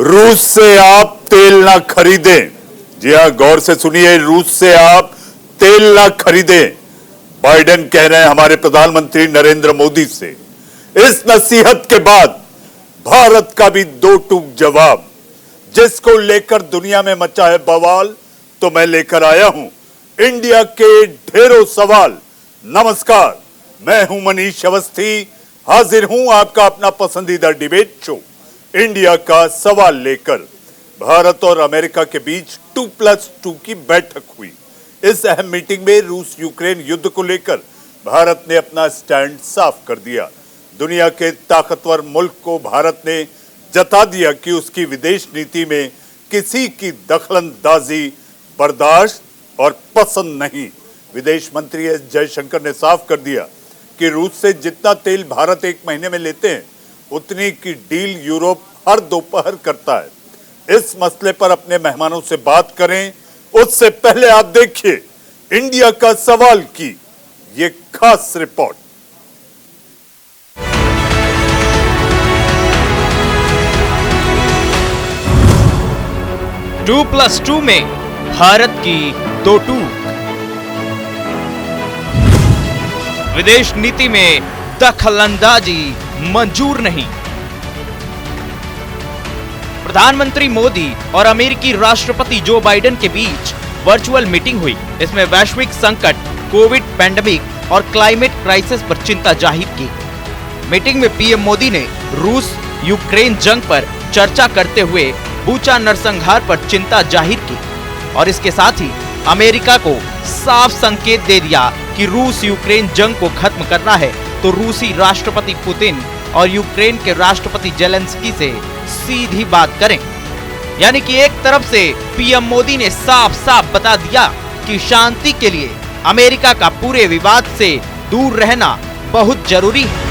रूस से आप तेल ना खरीदें। जी हां, गौर से सुनिए, रूस से आप तेल ना खरीदें। बाइडेन कह रहे हैं हमारे प्रधानमंत्री नरेंद्र मोदी से। इस नसीहत के बाद भारत का भी दो टूक जवाब, जिसको लेकर दुनिया में मचा है बवाल, तो मैं लेकर आया हूं इंडिया के ढेरों सवाल। नमस्कार, मैं हूं मनीष अवस्थी, हाजिर हूं आपका अपना पसंदीदा डिबेट शो इंडिया का सवाल लेकर। भारत और अमेरिका के बीच 2+2 की बैठक हुई। इस अहम मीटिंग में रूस यूक्रेन युद्ध को लेकर भारत ने अपना स्टैंड साफ कर दिया। दुनिया के ताकतवर मुल्क को भारत ने जता दिया कि उसकी विदेश नीति में किसी की दखलंदाजी बर्दाश्त और पसंद नहीं। विदेश मंत्री एस जयशंकर ने साफ कर दिया कि रूस से जितना तेल भारत एक महीने में लेते हैं, उतनी की डील यूरोप हर दोपहर करता है। इस मसले पर अपने मेहमानों से बात करें, उससे पहले आप देखिए इंडिया का सवाल की ये खास रिपोर्ट। टू प्लस टू में भारत की दो टूक। विदेश नीति में दखलंदाजी मंजूर नहीं। प्रधानमंत्री मोदी और अमेरिकी राष्ट्रपति जो बाइडेन के बीच वर्चुअल मीटिंग हुई। इसमें वैश्विक संकट, कोविड पैंडेमिक और क्लाइमेट क्राइसिस पर चिंता जाहिर की। मीटिंग में पीएम मोदी ने रूस यूक्रेन जंग पर चर्चा करते हुए बूचा नरसंहार पर चिंता जाहिर की और इसके साथ ही अमेरिका को साफ संकेत दे दिया कि रूस यूक्रेन जंग को खत्म करना है तो रूसी राष्ट्रपति पुतिन और यूक्रेन के राष्ट्रपति जेलेंस्की से सीधी बात करें। यानी कि एक तरफ से पीएम मोदी ने साफ साफ बता दिया कि शांति के लिए अमेरिका का पूरे विवाद से दूर रहना बहुत जरूरी है।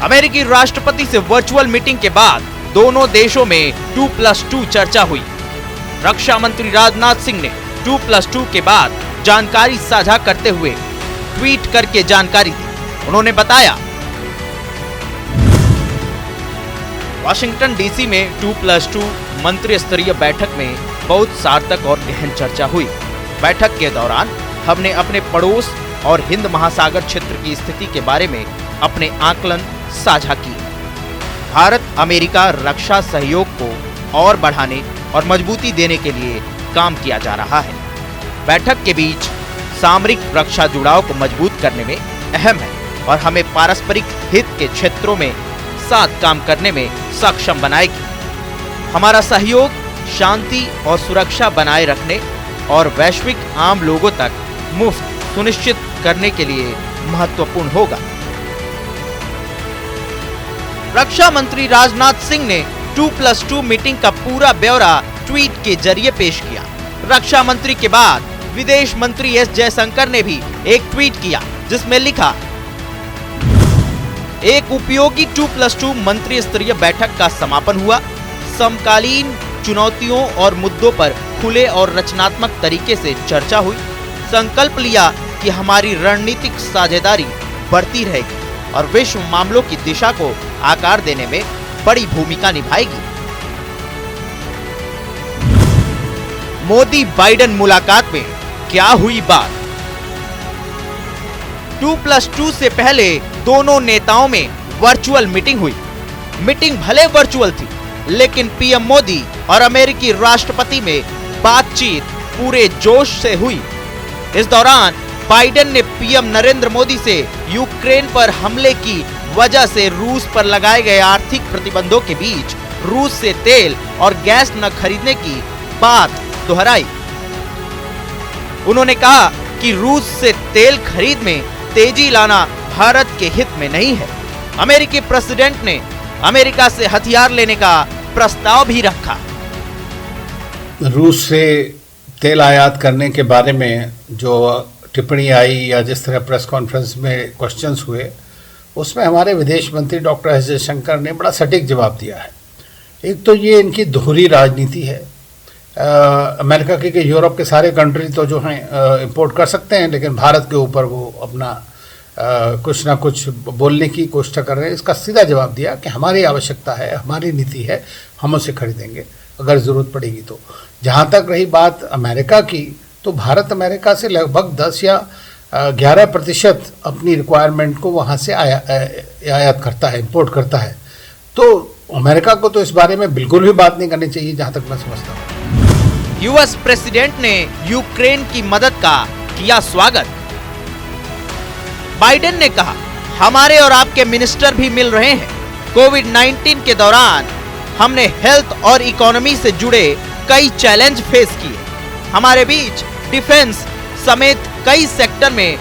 अमेरिकी राष्ट्रपति से वर्चुअल मीटिंग के बाद दोनों देशों में 2+2 चर्चा हुई। रक्षा मंत्री राजनाथ सिंह ने 2+2 के बाद जानकारी साझा करते हुए ट्वीट करके जानकारी दी। उन्होंने बताया, वाशिंगटन डीसी में 2+2 मंत्री स्तरीय बैठक में बहुत सार्थक और गहन चर्चा हुई। बैठक के दौरान हमने अपने पड़ोस और हिंद महासागर क्षेत्र की स्थिति के बारे में अपने आकलन साझा किए। भारत अमेरिका रक्षा सहयोग को और बढ़ाने और मजबूती देने के लिए काम किया जा रहा है। बैठक के बीच सामरिक रक्षा जुड़ाव को मजबूत करने में अहम है और हमें पारस्परिक हित के क्षेत्रों में साथ काम करने में सक्षम बनाएगी। हमारा सहयोग शांति और सुरक्षा बनाए रखने और वैश्विक आम लोगों तक मुफ्त सुनिश्चित करने के लिए महत्वपूर्ण होगा। रक्षा मंत्री राजनाथ सिंह ने 2+2 मीटिंग का पूरा ब्यौरा ट्वीट के जरिए पेश किया। रक्षा मंत्री के बाद विदेश मंत्री एस जयशंकर ने भी एक ट्वीट किया जिसमें लिखा, एक उपयोगी 2+2 मंत्री स्तरीय बैठक का समापन हुआ। समकालीन चुनौतियों और मुद्दों पर खुले और रचनात्मक तरीके से चर्चा हुई। संकल्प लिया कि हमारी रणनीतिक साझेदारी बढ़ती रहेगी और विश्व मामलों की दिशा को आकार देने में बड़ी भूमिका निभाएगी। मोदी बाइडेन मुलाकात में क्या हुई बात? 2+2 से पहले दोनों नेताओं में वर्चुअल मीटिंग हुई। मीटिंग भले वर्चुअल थी, लेकिन पीएम मोदी और अमेरिकी राष्ट्रपति में बातचीत पूरे जोश से हुई। इस दौरान बाइडेन ने पीएम नरेंद्र मोदी से यूक्रेन पर हमले की वजह से रूस पर लगाए गए आर्थिक प्रतिबंधों के बीच रूस से तेल और गैस न खरीदने की बात दोहराई। उन्होंने कहा कि रूस से तेल खरीद में तेजी लाना भारत के हित में नहीं है। अमेरिकी प्रेसिडेंट ने अमेरिका से हथियार लेने का प्रस्ताव भी रखा। रूस से तेल आयात करने के बारे में जो टिप्पणी आई या जिस तरह प्रेस कॉन्फ्रेंस में क्वेश्चंस हुए, उसमें हमारे विदेश मंत्री डॉक्टर एस जयशंकर ने बड़ा सटीक जवाब दिया है। एक तो ये इनकी दोहरी राजनीति है। अमेरिका के यूरोप के सारे कंट्री तो जो हैं इंपोर्ट कर सकते हैं, लेकिन भारत के ऊपर वो अपना कुछ ना कुछ बोलने की कोशिश कर रहे हैं। इसका सीधा जवाब दिया कि हमारी आवश्यकता है, हमारी नीति है, हम उसे खरीदेंगे अगर ज़रूरत पड़ेगी तो। जहाँ तक रही बात अमेरिका की, तो भारत अमेरिका से लगभग 10 या 11% अपनी रिक्वायरमेंट को वहाँ से आयात करता है, इंपोर्ट करता है। तो अमेरिका को तो इस बारे में बिल्कुल भी बात नहीं करनी चाहिए, जहाँ तक मैं समझता हूँ। यूएस प्रेसिडेंट ने यूक्रेन की मदद का किया स्वागत। बाइडेन ने कहा, हमारे और आपके मिनिस्टर भी मिल रहे हैं। कोविड-19 के दौरान हमने हेल्थ और इकोनॉमी से जुड़े कई चैलेंज फेस किए। हमारे बीच डिफेंस समेत कई सेक्टर में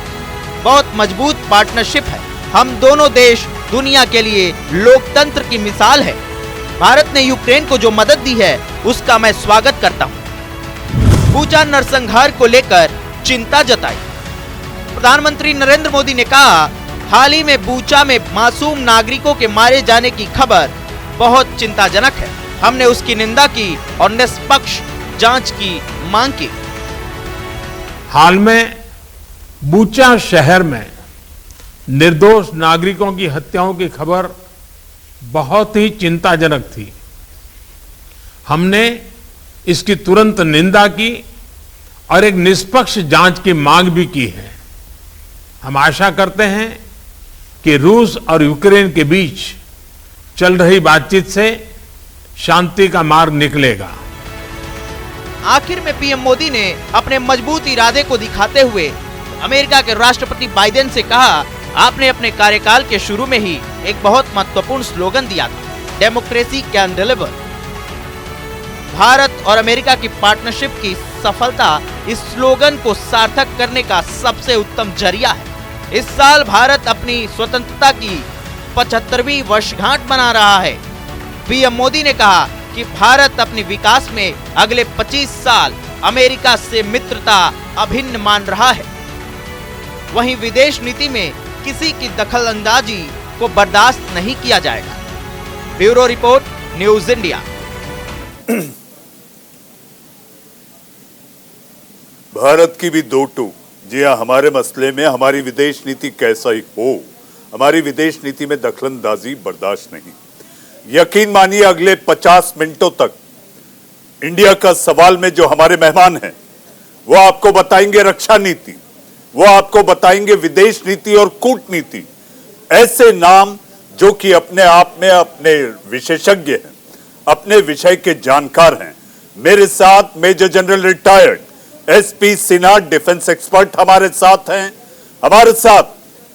बहुत मजबूत पार्टनरशिप है। हम दोनों देश दुनिया के लिए लोकतंत्र की मिसाल है। भारत ने यूक्रेन को जो मदद दी है उसका मैं स्वागत करता हूं। बूचा नरसंहार को लेकर चिंता जताई। प्रधानमंत्री नरेंद्र मोदी ने कहा, हाल ही में बूचा में मासूम नागरिकों के मारे जाने की खबर बहुत चिंताजनक है। हमने उसकी निंदा की और निष्पक्ष जांच की मांग की। हाल में बूचा शहर में निर्दोष नागरिकों की हत्याओं की खबर बहुत ही चिंताजनक थी। हमने इसकी तुरंत निंदा की और एक निष्पक्ष जांच की मांग भी की है। हम आशा करते हैं कि रूस और यूक्रेन के बीच चल रही बातचीत से शांति का मार्ग निकलेगा। आखिर में पीएम मोदी ने अपने मजबूत इरादे को दिखाते हुए अमेरिका के राष्ट्रपति बाइडेन से कहा, आपने अपने कार्यकाल के शुरू में ही एक बहुत महत्वपूर्ण स्लोगन दिया था, डेमोक्रेसी कैन डिलीवर। भारत और अमेरिका की पार्टनरशिप की सफलता इस स्लोगन को सार्थक करने का सबसे उत्तम जरिया है। इस साल भारत अपनी स्वतंत्रता की 75वीं वर्षगांठ मना रहा है। पीएम मोदी ने कहा कि भारत अपने विकास में अगले 25 साल अमेरिका से मित्रता अभिन्न मान रहा है। वहीं विदेश नीति में किसी की दखलंदाजी को बर्दाश्त नहीं किया जाएगा। Bureau report, news India. Bharat की भी दो टूक। जी हाँ, हमारे मसले में हमारी विदेश नीति कैसा ही हो, हमारी विदेश नीति में दखलंदाजी बर्दाश्त नहीं। यकीन मानिए, अगले 50 मिनटों तक इंडिया का सवाल में जो हमारे मेहमान हैं वो आपको बताएंगे रक्षा नीति, वो आपको बताएंगे विदेश नीति और कूटनीति। ऐसे नाम जो कि अपने आप में अपने विशेषज्ञ हैं, अपने विषय के जानकार हैं। मेरे साथ major general retired SP Sinha defence expert हमारे साथ हैं। हमारे साथ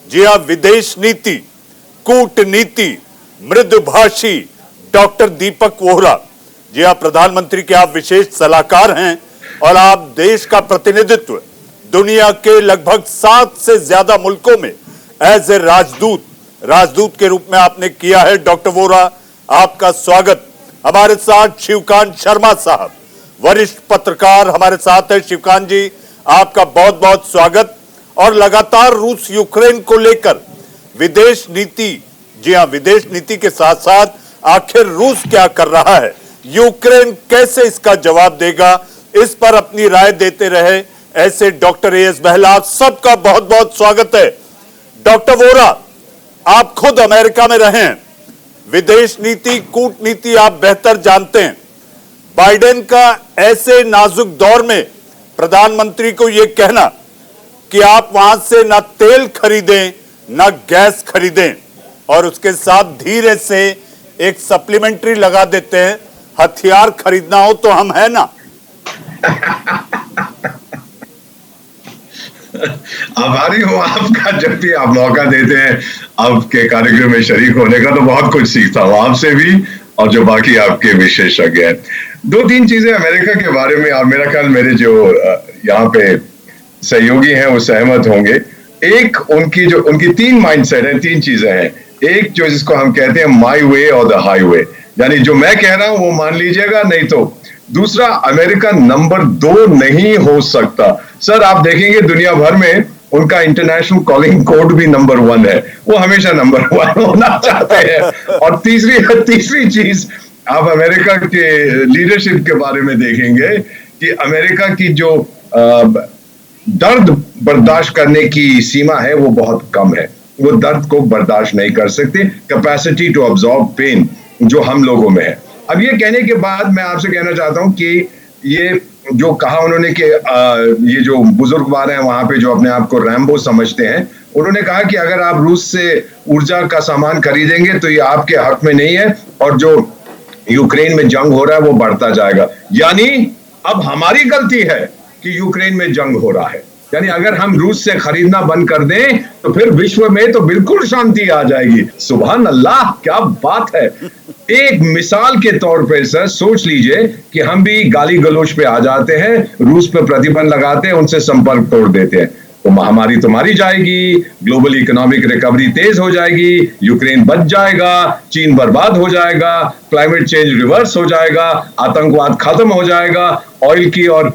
जी हाँ, विदेश नीति, कूटनीति, मृदुभाषी डॉक्टर दीपक वोहरा। जी हाँ, प्रधानमंत्री के आप विशेष सलाहकार हैं और आप देश का प्रतिनिधित्व दुनिया के लगभग 7 से ज्यादा मुल्कों में एज ए राजदूत के रूप में आपने किया है। डॉक्टर वोहरा, आपका स्वागत। हमारे साथ शिवकांत शर्मा साहब, वरिष्ठ पत्रकार हमारे साथ है। शिवकांत जी, आपका बहुत बहुत स्वागत। और लगातार रूस यूक्रेन को लेकर विदेश नीति, जी हाँ, विदेश नीति के साथ साथ आखिर रूस क्या कर रहा है, यूक्रेन कैसे इसका जवाब देगा, इस पर अपनी राय देते रहे ऐसे डॉक्टर एएस बहला, सबका बहुत बहुत स्वागत है। डॉक्टर वोहरा, आप खुद अमेरिका में रहे हैं, विदेश नीति, कूटनीति आप बेहतर जानते हैं। बाइडेन का ऐसे नाजुक दौर में प्रधानमंत्री को यह कहना कि आप वहां से ना तेल खरीदें ना गैस खरीदें और उसके साथ धीरे से एक सप्लीमेंट्री लगा देते हैं, हथियार खरीदना हो तो हम है ना। आभारी हूं आपका, जब भी आप मौका देते हैं आपके कार्यक्रम में शरीक होने का, तो बहुत कुछ सीखता हूं आपसे भी और जो बाकी आपके विशेषज्ञ हैं। 2-3 चीजें अमेरिका के बारे में, और मेरा ख्याल मेरे जो यहाँ पे सहयोगी हैं वो सहमत होंगे। एक, उनकी 3 माइंडसेट है, 3 चीजें हैं। एक जो जिसको हम कहते हैं माई वे और द हाईवे, यानी जो मैं कह रहा हूं वो मान लीजिएगा, नहीं तो दूसरा, अमेरिका नंबर 2 नहीं हो सकता। सर, आप देखेंगे दुनिया भर में उनका इंटरनेशनल कॉलिंग कोड भी नंबर 1 है, वो हमेशा नंबर 1 होना चाहते हैं। और तीसरी चीज, आप अमेरिका के लीडरशिप के बारे में देखेंगे कि अमेरिका की जो दर्द बर्दाश्त करने की सीमा है वो बहुत कम है, वो दर्द को बर्दाश्त नहीं कर सकते, कैपेसिटी टू अब्सॉर्ब पेन जो हम लोगों में है। अब ये कहने के बाद मैं आपसे कहना चाहता हूं कि ये जो कहा उन्होंने कि ये जो बुजुर्गवार हैं वहां पे जो अपने आप को रैम्बो समझते हैं, उन्होंने कहा कि अगर आप रूस से ऊर्जा का सामान खरीदेंगे तो ये आपके हक में नहीं है और जो यूक्रेन में जंग हो रहा है वो बढ़ता जाएगा। यानी अब हमारी गलती है कि यूक्रेन में जंग हो रहा है। यानी अगर हम रूस से खरीदना बंद कर दें तो फिर विश्व में तो बिल्कुल शांति आ जाएगी। सुभान अल्लाह, क्या बात है। एक मिसाल के तौर पर सर सोच लीजिए कि हम भी गाली गलौज पे आ जाते हैं, रूस पे प्रतिबंध लगाते हैं, उनसे संपर्क तोड़ देते हैं, तो महामारी तो मारी जाएगी, ग्लोबल इकोनॉमिक रिकवरी तेज हो जाएगी, यूक्रेन बच जाएगा, चीन बर्बाद हो जाएगा, क्लाइमेट चेंज रिवर्स हो जाएगा, आतंकवाद खत्म हो जाएगा, ऑयल की और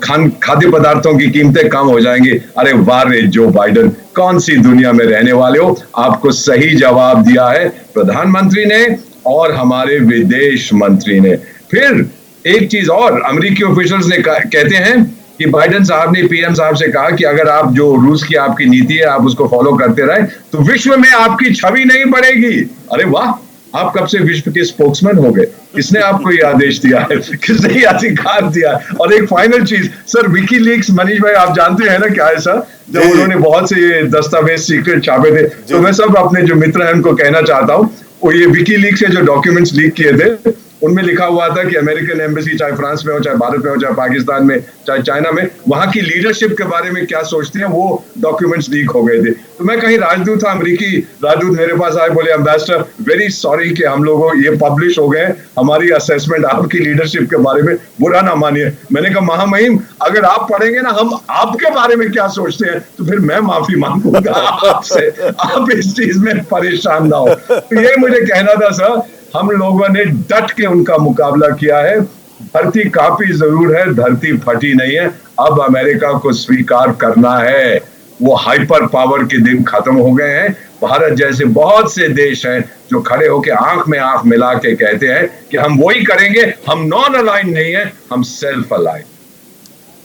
खाद्य पदार्थों की कीमतें कम हो जाएंगी। अरे वाह रे जो बाइडेन, कौन सी दुनिया में रहने वाले हो। आपको सही जवाब दिया है प्रधानमंत्री ने और हमारे विदेश मंत्री ने। फिर एक चीज और, अमेरिकी ऑफिशियल्स ने कहते हैं कि बाइडेन साहब ने पीएम साहब से कहा कि अगर आप जो रूस की आपकी नीति है आप उसको फॉलो करते रहे तो विश्व में आपकी छवि नहीं बढ़ेगी। अरे वाह, आप कब से विश्व के स्पोक्समैन हो गए? किसने आपको ये आदेश दिया है, किसने ये अधिकार दिया है? और एक फाइनल चीज सर, विकीलीक्स, मनीष भाई आप जानते हैं ना क्या है सर, जब उन्होंने बहुत से ये दस्तावेज सीक्रेट छापे थे, तो मैं सब अपने जो मित्र हैं उनको कहना चाहता हूँ, वो ये विकीलीक्स से जो डॉक्यूमेंट्स लीक किए थे उनमें लिखा हुआ था कि अमेरिकन एम्बेसी चाहे फ्रांस में हो, चाहे भारत में हो, चाहे पाकिस्तान में, चाहे चाइना में, वहां की लीडरशिप के बारे में क्या सोचते हैं, वो डॉक्यूमेंट्स लीक हो गए थे। तो मैं कहीं राजदूत था, अमेरिकी राजदूत मेरे पास आए, बोले एम्बेसडर वेरी सॉरी कि हम लोगों ये पब्लिश हो गए, हमारी असेसमेंट आपकी लीडरशिप के बारे में, बुरा ना मानिए। मैंने कहा महामहिम, अगर आप पढ़ेंगे ना हम आपके बारे में क्या सोचते हैं तो फिर मैं माफी मांगूंगा आपसे, आप इस चीज में परेशान ना हो। तो ये मुझे कहना था सर, हम लोगों ने डट के उनका मुकाबला किया है। धरती काफी जरूर है, धरती फटी नहीं है। अब अमेरिका को स्वीकार करना है, वो हाइपर पावर के दिन खत्म हो गए हैं। भारत जैसे बहुत से देश हैं जो खड़े होकर आंख में आंख मिला के कहते हैं कि हम वही करेंगे, हम नॉन अलाइन नहीं है, हम सेल्फ अलाइन।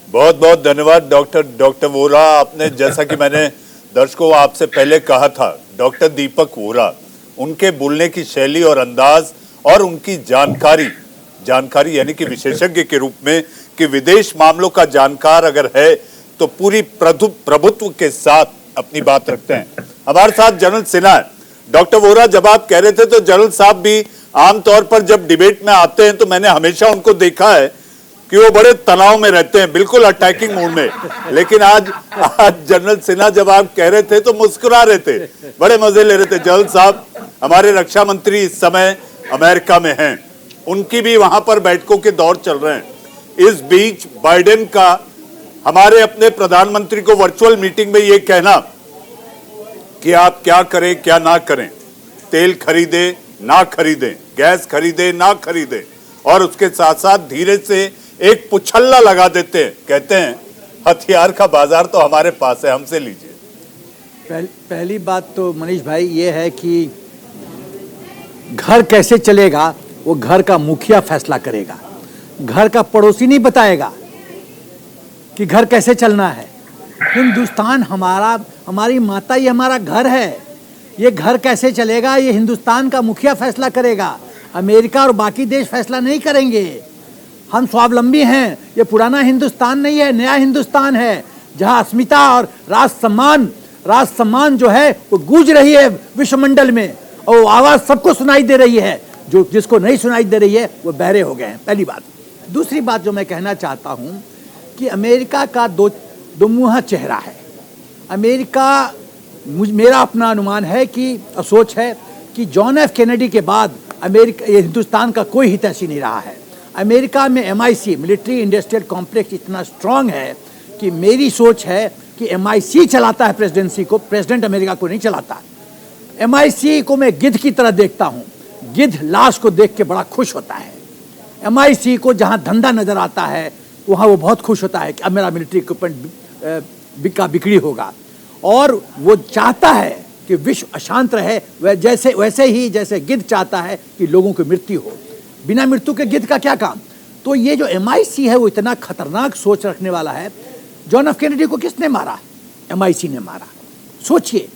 बहुत बहुत धन्यवाद डॉक्टर वोरा। आपने, जैसा कि मैंने दर्शकों आपसे पहले कहा था, डॉक्टर दीपक वोरा, उनके बोलने की शैली और अंदाज और उनकी जानकारी यानी कि विशेषज्ञ के रूप में कि विदेश मामलों का जानकार अगर है तो पूरी प्रभुत्व के साथ अपनी बात रखते हैं। हमारे साथ जनरल सिन्हा है। डॉक्टर वोरा, जब आप कह रहे थे तो जनरल साहब भी आमतौर पर जब डिबेट में आते हैं तो मैंने हमेशा उनको देखा है कि वो बड़े तनाव में रहते हैं, बिल्कुल अटैकिंग मूड में। लेकिन आज जनरल सिन्हा जब आप कह रहे थे तो मुस्कुरा रहे थे, बड़े मजे ले रहे थे। जनरल साहब हमारे रक्षा मंत्री इस समय अमेरिका में हैं, उनकी भी वहां पर बैठकों के दौर चल रहे हैं। इस बीच बाइडेन का हमारे अपने प्रधानमंत्री को वर्चुअल मीटिंग में ये कहना कि आप क्या करें क्या ना करें, तेल खरीदे ना खरीदें, गैस खरीदे ना खरीदें, और उसके साथ साथ धीरे से एक पुछल्ला लगा देते हैं, कहते हैं हथियार का बाजार तो हमारे पास है, हमसे लीजिए। पहली बात तो मनीष भाई ये है कि घर कैसे चलेगा वो घर का मुखिया फैसला करेगा, घर का पड़ोसी नहीं बताएगा कि घर कैसे चलना है। हिंदुस्तान हमारी माता, ये हमारा घर है, ये घर कैसे चलेगा ये हिंदुस्तान का मुखिया फैसला करेगा, अमेरिका और बाकी देश फैसला नहीं करेंगे। हम स्वावलंबी हैं, ये पुराना हिंदुस्तान नहीं है, नया हिंदुस्तान है जहां अस्मिता और राज सम्मान जो है वो गूंज रही है विश्वमंडल में, और वो आवाज सबको सुनाई दे रही है। जो जिसको नहीं सुनाई दे रही है वो बहरे हो गए हैं, पहली बात। दूसरी बात जो मैं कहना चाहता हूं कि अमेरिका का दो मुहा चेहरा है। अमेरिका, मेरा अपना अनुमान है कि सोच है कि जॉन एफ कैनेडी के बाद अमेरिका, हिंदुस्तान का कोई हितैषी नहीं रहा है। अमेरिका में MIC, मिलिट्री इंडस्ट्रियल कॉम्प्लेक्स, इतना स्ट्रांग है कि मेरी सोच है कि MIC चलाता है प्रेसिडेंसी को, प्रेसिडेंट अमेरिका को नहीं चलाता। MIC को मैं गिद्ध की तरह देखता हूँ, गिद्ध लाश को देख के बड़ा खुश होता है। MIC को जहाँ धंधा नजर आता है वहाँ वो बहुत खुश होता है कि अब मेरा मिलिट्री इक्विपमेंट बिक्री होगा, और वो चाहता है कि विश्व अशांत रहे, वैसे ही जैसे गिद्ध चाहता है कि लोगों की मृत्यु हो। बिना मृत्यु के गिद्ध का क्या काम। तो ये जो MIC है वो इतना खतरनाक सोच रखने वाला है। जॉन एफ कैनेडी को किसने मारा? MI6 ने मारा। सोचिए,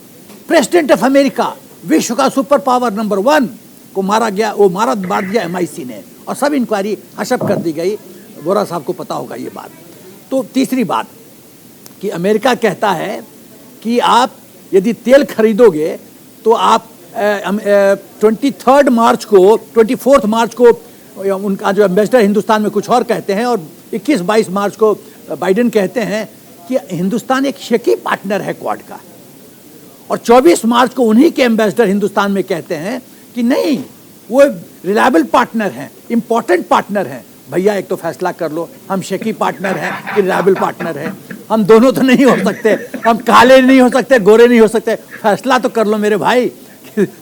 प्रेसिडेंट ऑफ अमेरिका, विश्व का सुपर पावर नंबर 1 को मारा गया, वो मार दिया MI6 ने, और सब इंक्वायरी हशप कर दी गई। वोरा साहब को पता होगा ये बात। तो तीसरी बात कि अमेरिका कहता है कि आप यदि तेल खरीदोगे तो आप 24 मार्च को उनका जो एम्बेसडर हिंदुस्तान में कुछ और कहते हैं, और 21-22 मार्च को बाइडेन कहते हैं कि हिंदुस्तान एक शकी पार्टनर है क्वाड का, और 24 मार्च को उन्हीं के एम्बेसडर हिंदुस्तान में कहते हैं कि नहीं, वो रिलायबल पार्टनर हैं, इंपॉर्टेंट पार्टनर हैं। भैया एक तो फैसला कर लो, हम शकी पार्टनर हैं कि रिलायबल पार्टनर हैं? हम दोनों तो नहीं हो सकते, हम काले नहीं हो सकते, गोरे नहीं हो सकते। फैसला तो कर लो मेरे भाई,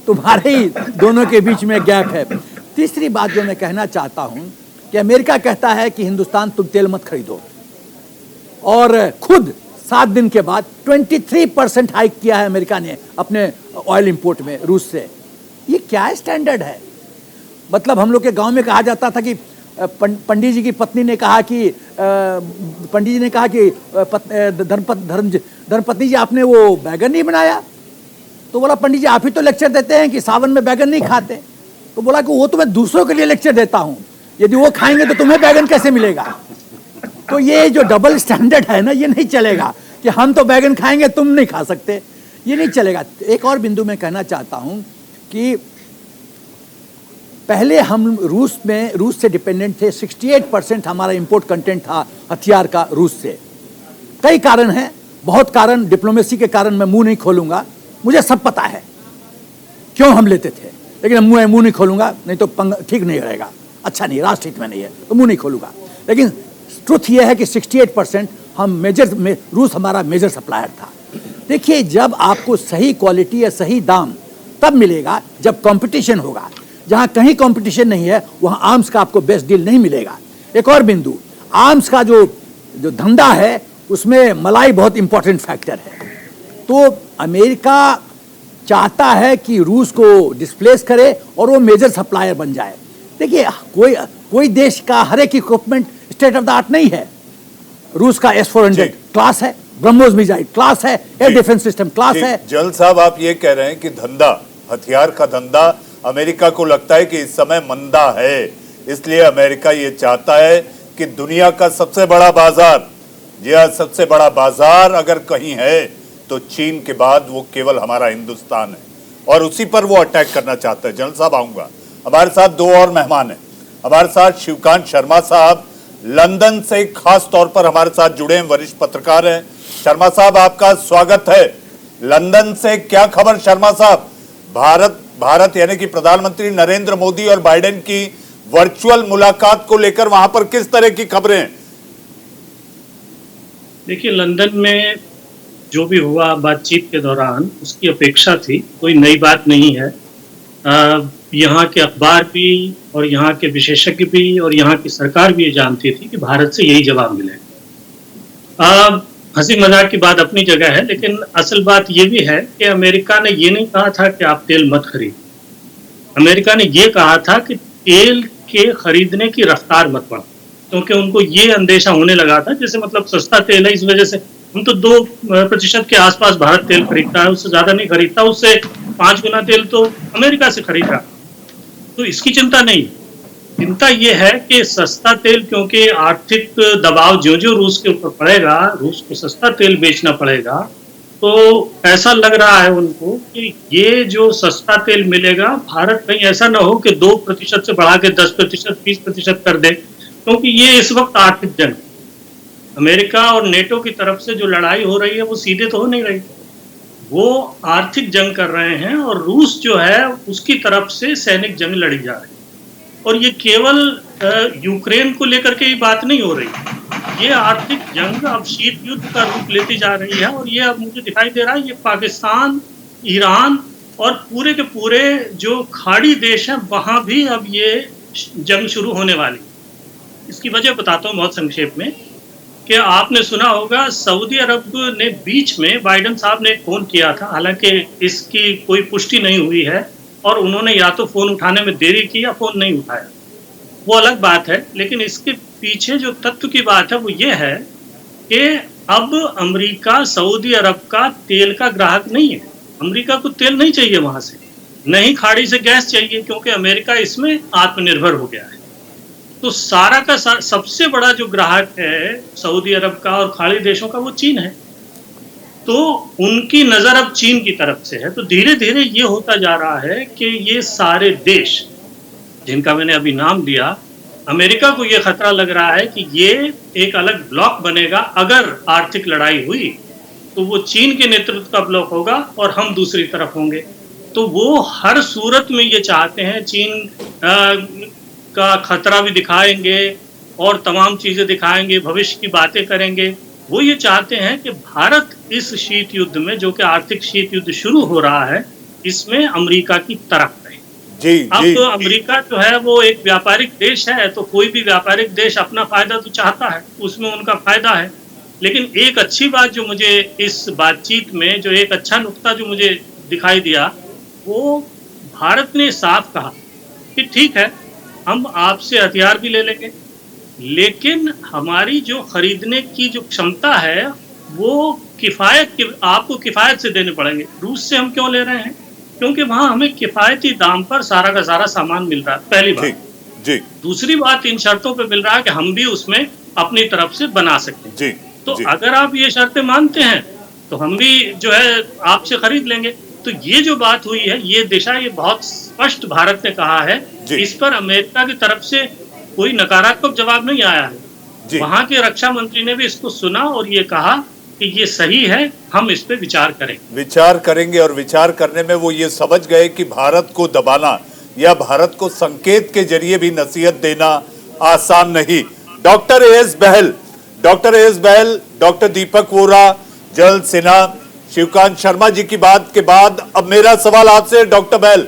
तुम्हारे ही दोनों के बीच में गैप है। तीसरी बात जो मैं कहना चाहता हूं कि अमेरिका कहता है कि हिंदुस्तान तुम तेल मत खरीदो, और खुद 7 दिन के बाद 23% हाइक किया है अमेरिका ने अपने ऑयल इंपोर्ट में रूस से। ये क्या स्टैंडर्ड है? मतलब हम लोग के गांव में कहा जाता था कि पंडित जी की पत्नी ने कहा कि धर्मपत्नी जी आपने वो बैगन नहीं बनाया, तो बोला पंडित जी आप ही तो लेक्चर देते हैं कि सावन में बैगन नहीं खाते। तो बोला कि वो तो मैं दूसरों के लिए लेक्चर देता हूं, यदि वो खाएंगे तो तुम्हें बैगन कैसे मिलेगा? तो ये जो डबल स्टैंडर्ड है ना, ये नहीं चलेगा कि हम तो बैगन खाएंगे तुम नहीं खा सकते, ये नहीं चलेगा। एक और बिंदु मैं कहना चाहता हूं कि पहले हम रूस से डिपेंडेंट थे। 68% हमारा इंपोर्ट कंटेंट था हथियार का रूस से। कई कारण हैं, बहुत कारण, डिप्लोमेसी के कारण मैं मुंह नहीं खोलूंगा, मुझे सब पता है क्यों हम लेते थे, लेकिन मुंह नहीं खोलूंगा, नहीं तो ठीक नहीं रहेगा, अच्छा नहीं, राष्ट्र हित में नहीं है, तो मुंह नहीं खोलूंगा। लेकिन ट्रुथ यह है कि 68% हम रूस हमारा मेजर सप्लायर था। देखिए, जब आपको सही क्वालिटी या सही दाम तब मिलेगा जब कंपटीशन होगा। जहां कहीं कंपटीशन नहीं है वहां आर्म्स का आपको बेस्ट डील नहीं मिलेगा। एक और बिंदु, आर्म्स का जो धंधा है उसमें मलाई बहुत इंपॉर्टेंट फैक्टर है। तो अमेरिका चाहता है कि रूस को डिस्प्लेस करे और वो मेजर सप्लायर बन जाए। देखिए, कोई देश का हर एक equipment state of the art नहीं है। रूस का S-400 क्लास है, ब्रह्मोस मिसाइल क्लास है, एयर डिफेंस सिस्टम क्लास है। जल साहब, आप ये कह रहे हैं कि धंधा, हथियार का धंधा अमेरिका को लगता है कि इस समय मंदा है, इसलिए अमेरिका ये चाहता है कि दुनिया का सबसे बड़ा बाजार, जी हाँ, सबसे बड़ा बाजार अगर कहीं है तो चीन के बाद वो केवल हमारा हिंदुस्तान है, और उसी पर वो अटैक करना चाहता है। जनरल साहब, आऊंगा। हमारे साथ 2 और मेहमान हैं। हमारे साथ शिवकांत शर्मा साहब लंदन से खास तौर पर हमारे साथ जुड़े हैं, वरिष्ठ पत्रकार हैं। शर्मा साहब, आपका स्वागत है। लंदन से क्या खबर शर्मा साहब? भारत यानी कि प्रधानमंत्री नरेंद्र मोदी और बाइडेन की वर्चुअल मुलाकात को लेकर वहां पर किस तरह की खबरें हैं? देखिए, लंदन में जो भी हुआ बातचीत के दौरान उसकी अपेक्षा थी, कोई नई बात नहीं है। यहाँ के अखबार भी और यहाँ के विशेषज्ञ भी और यहाँ की सरकार भी ये जानती थी कि भारत से यही जवाब मिलेगा। हंसी मजाक की बात अपनी जगह है, लेकिन असल बात ये भी है कि अमेरिका ने ये नहीं कहा था कि आप तेल मत खरीदो। अमेरिका ने ये कहा था कि तेल के खरीदने की रफ्तार मत बढ़ाओ, क्योंकि उनको ये अंदेशा होने लगा था जैसे मतलब सस्ता तेल है, इस वजह से हम तो 2% के आसपास भारत तेल खरीदता है, उससे ज्यादा नहीं खरीदता, उससे 5 गुना तेल तो अमेरिका से खरीद रहा। तो इसकी चिंता नहीं, चिंता ये है कि सस्ता तेल, क्योंकि आर्थिक दबाव जो जो रूस के ऊपर पड़ेगा, रूस को सस्ता तेल बेचना पड़ेगा, तो ऐसा लग रहा है उनको कि ये जो सस्ता तेल मिलेगा, भारत कहीं ऐसा ना हो कि 2% से बढ़ा के 10%, 20% कर दे, क्योंकि ये इस वक्त आर्थिक जंग, अमेरिका और नेटो की तरफ से जो लड़ाई हो रही है वो सीधे तो हो नहीं रही, वो आर्थिक जंग कर रहे हैं, और रूस जो है उसकी तरफ से सैनिक जंग लड़ी जा रही है। और ये केवल यूक्रेन को लेकर के ही बात नहीं हो रही, ये आर्थिक जंग अब शीत युद्ध का रूप लेती जा रही है, और ये अब मुझे दिखाई दे रहा है ये पाकिस्तान, ईरान और पूरे के पूरे जो खाड़ी देश हैं वहां भी अब ये जंग शुरू होने वाली। इसकी वजह बताता हूँ बहुत संक्षेप में कि आपने सुना होगा सऊदी अरब ने बीच में बाइडेन साहब ने फोन किया था, हालांकि इसकी कोई पुष्टि नहीं हुई है, और उन्होंने या तो फोन उठाने में देरी की या फोन नहीं उठाया, वो अलग बात है। लेकिन इसके पीछे जो तत्व की बात है वो ये है कि अब अमेरिका सऊदी अरब का तेल का ग्राहक नहीं है। अमेरिका को तेल नहीं चाहिए वहां से, नहीं खाड़ी से गैस चाहिए, क्योंकि अमेरिका इसमें आत्मनिर्भर हो गया है। तो सारा का सबसे बड़ा जो ग्राहक है सऊदी अरब का और खाड़ी देशों का वो चीन है। तो उनकी नजर अब चीन की तरफ से है। तो धीरे धीरे ये होता जा रहा है कि ये सारे देश जिनका मैंने अभी नाम दिया, अमेरिका को ये खतरा लग रहा है कि ये एक अलग ब्लॉक बनेगा। अगर आर्थिक लड़ाई हुई तो वो चीन के नेतृत्व का ब्लॉक होगा और हम दूसरी तरफ होंगे। तो वो हर सूरत में ये चाहते हैं, चीन का खतरा भी दिखाएंगे और तमाम चीजें दिखाएंगे, भविष्य की बातें करेंगे। वो ये चाहते हैं कि भारत इस शीत युद्ध में, जो कि आर्थिक शीत युद्ध शुरू हो रहा है, इसमें अमेरिका की तरफ रहे। अब तो अमेरिका जो है वो एक व्यापारिक देश है, तो कोई भी व्यापारिक देश अपना फायदा तो चाहता है, उसमें उनका फायदा है। लेकिन एक अच्छी बात जो मुझे इस बातचीत में, जो एक अच्छा नुक्ता जो मुझे दिखाई दिया, वो भारत ने साफ कहा कि ठीक है, हम आपसे हथियार भी ले लेंगे, लेकिन हमारी जो खरीदने की जो क्षमता है वो आपको किफायत से देने पड़ेंगे। रूस से हम क्यों ले रहे हैं? क्योंकि वहां हमें किफायती दाम पर सारा का सारा सामान मिल रहा है, पहली बात। जी। दूसरी बात, इन शर्तों पे मिल रहा है कि हम भी उसमें अपनी तरफ से बना सकते हैं। तो अगर आप ये शर्तें मानते हैं तो हम भी जो है आपसे खरीद लेंगे। तो ये जो बात हुई है, ये दिशा, ये बहुत स्पष्ट भारत ने कहा है। इस पर अमेरिका की तरफ से कोई नकारात्मक जवाब नहीं आया है। वहां के रक्षा मंत्री ने भी इसको सुना और ये कहा कि ये सही है, हम इस पे विचार करेंगे। और विचार करने में वो ये समझ गए कि भारत को दबाना या भारत को संकेत के जरिए भी नसीहत देना आसान नहीं। डॉक्टर एएस बहल, डॉक्टर दीपक वोरा, जल सिन्हा, शिवकांत शर्मा जी की बात के बाद अब मेरा सवाल आपसे डॉक्टर बहल,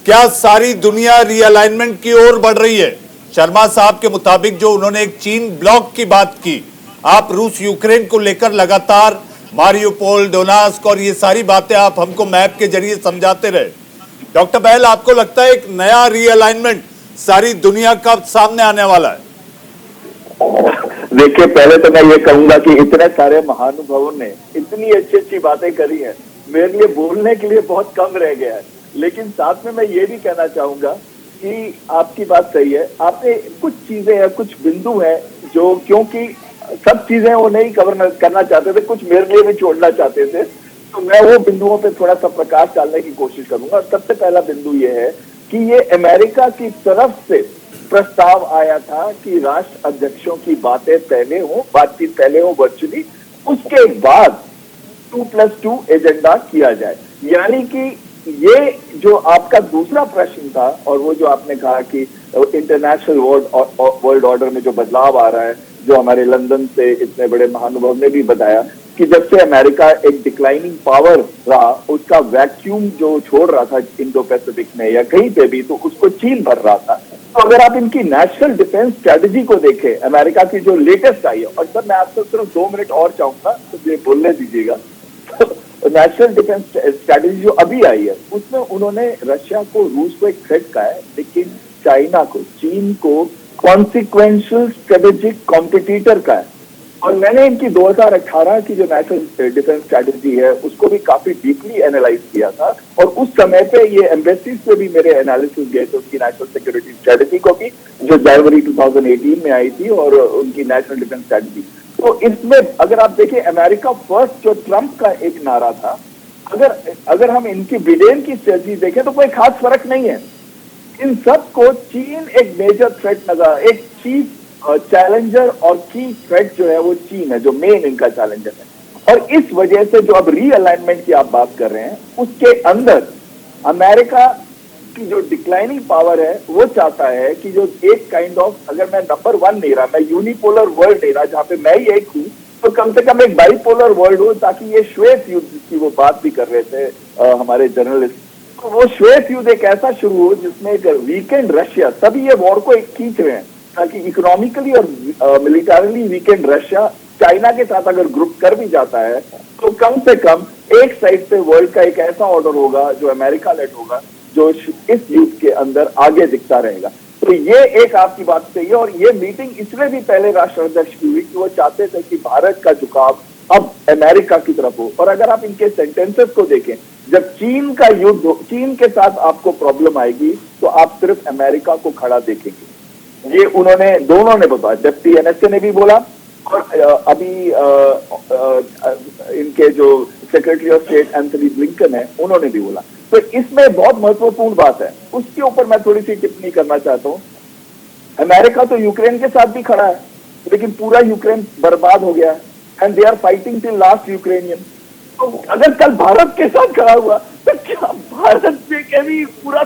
क्या सारी दुनिया रीअलाइनमेंट की ओर बढ़ रही है? शर्मा साहब के मुताबिक जो उन्होंने एक चीन ब्लॉक की बात की, आप रूस यूक्रेन को लेकर लगातार मारियोपोल, डोनेट्स्क और ये सारी बातें आप हमको मैप के जरिए समझाते रहे। डॉक्टर बहल, आपको लगता है एक नया रीअलाइनमेंट सारी दुनिया का सामने आने वाला है? देखिए, पहले तो मैं ये कहूंगा कि इतने सारे महानुभावों ने इतनी अच्छी अच्छी बातें करी हैं, मेरे लिए बोलने के लिए बहुत कम रह गया है। लेकिन साथ में मैं ये भी कहना चाहूंगा कि आपकी बात सही है। आपने कुछ चीजें हैं, कुछ बिंदु हैं जो, क्योंकि सब चीजें वो नहीं कवर करना चाहते थे, कुछ मेरे लिए भी छोड़ना चाहते थे, तो मैं वो बिंदुओं पे थोड़ा सा प्रकाश डालने की कोशिश करूंगा। सबसे पहला बिंदु ये है कि ये अमेरिका की तरफ से प्रस्ताव आया था कि राष्ट्र अध्यक्षों की बातचीत पहले हो वर्चुअली, उसके बाद 2+2 एजेंडा किया जाए। यानी कि ये जो आपका दूसरा प्रश्न था और वो जो आपने कहा कि इंटरनेशनल वर्ल्ड ऑर्डर में जो बदलाव आ रहा है, जो हमारे लंदन से इतने बड़े महानुभाव ने भी बताया कि जब से अमेरिका एक डिक्लाइनिंग पावर रहा, उसका वैक्यूम जो छोड़ रहा था इंडो पैसिफिक में या कहीं पे भी, तो उसको चीन भर रहा था। तो अगर आप इनकी नेशनल डिफेंस स्ट्रेटेजी को देखें, अमेरिका की जो लेटेस्ट आई है, और सर मैं आपसे सिर्फ 2 मिनट और चाहूंगा तो ये बोलने दीजिएगा। तो नेशनल डिफेंस स्ट्रेटेजी जो अभी आई है, उसमें उन्होंने रशिया को, रूस को एक थ्रेट कहा है, लेकिन चाइना को, चीन को कॉन्सिक्वेंशियल स्ट्रेटेजिक कॉम्पिटिटर का है। और मैंने इनकी 2018 की जो नेशनल डिफेंस स्ट्रेटेजी है उसको भी काफी डीपली एनालाइज किया था, और उस समय पे ये एम्बेसीज पे भी मेरे एनालिसिस गए थे उनकी नेशनल सिक्योरिटी स्ट्रेटेजी को भी, जो जनवरी 2018 में आई थी, और उनकी नेशनल डिफेंस स्ट्रेटेजी। तो इसमें अगर आप देखिए, अमेरिका फर्स्ट जो ट्रंप का एक नारा था, अगर हम इनकी बिडेन की स्ट्रेटेजी देखें तो कोई खास फर्क नहीं है। इन सब को चीन एक मेजर थ्रेट लगा, एक चीफ चैलेंजर और की थ्रेट जो है वो चीन है, जो मेन इनका चैलेंजर है। और इस वजह से जो अब रीअलाइनमेंट की आप बात कर रहे हैं, उसके अंदर अमेरिका की जो डिक्लाइनिंग पावर है वो चाहता है कि जो एक काइंड ऑफ, अगर मैं नंबर 1 नहीं रहा, मैं यूनिपोलर वर्ल्ड नहीं रहा जहां पे मैं ही एक हूं, तो कम से कम एक बाइपोलर वर्ल्ड हो, ताकि ये श्वेत युद्ध की वो बात भी कर रहे थे हमारे जर्नलिस्ट, तो वो श्वेत युद्ध एक ऐसा शुरू हो जिसमें एक वीकेंड रशिया, सभी ये वॉर को एक खींच रहे हैं, ताकि इकोनॉमिकली और मिलिटरली वीकेंड रशिया चाइना के साथ अगर ग्रुप कर भी जाता है, तो कम से कम एक साइड पे वर्ल्ड का एक ऐसा ऑर्डर होगा जो अमेरिका लेड होगा, जो इस युद्ध के अंदर आगे दिखता रहेगा। तो तो ये एक आपकी बात सही है, और ये मीटिंग इसलिए भी पहले राष्ट्राध्यक्ष की हुई कि वो चाहते थे कि भारत का झुकाव अब अमेरिका की तरफ हो। और अगर आप इनके सेंटेंसेस को देखें, जब चीन का युद्ध हो, चीन के साथ आपको प्रॉब्लम आएगी तो आप सिर्फ अमेरिका को खड़ा देखेंगे। ये उन्होंने दोनों ने बताया, डिप्टी एनएसए ने भी बोला और अभी इनके जो secretary of state Anthony Blinken है उन्होंने भी बोला। तो इसमें बहुत महत्वपूर्ण बात है, उसके ऊपर मैं थोड़ी सी टिप्पणी करना चाहता हूं। अमेरिका तो यूक्रेन के साथ भी खड़ा है, लेकिन पूरा यूक्रेन बर्बाद हो गया है, and they are fighting till last Ukrainian. तो अगर कल भारत के साथ खड़ा हुआ तो क्या भारत पे कभी पूरा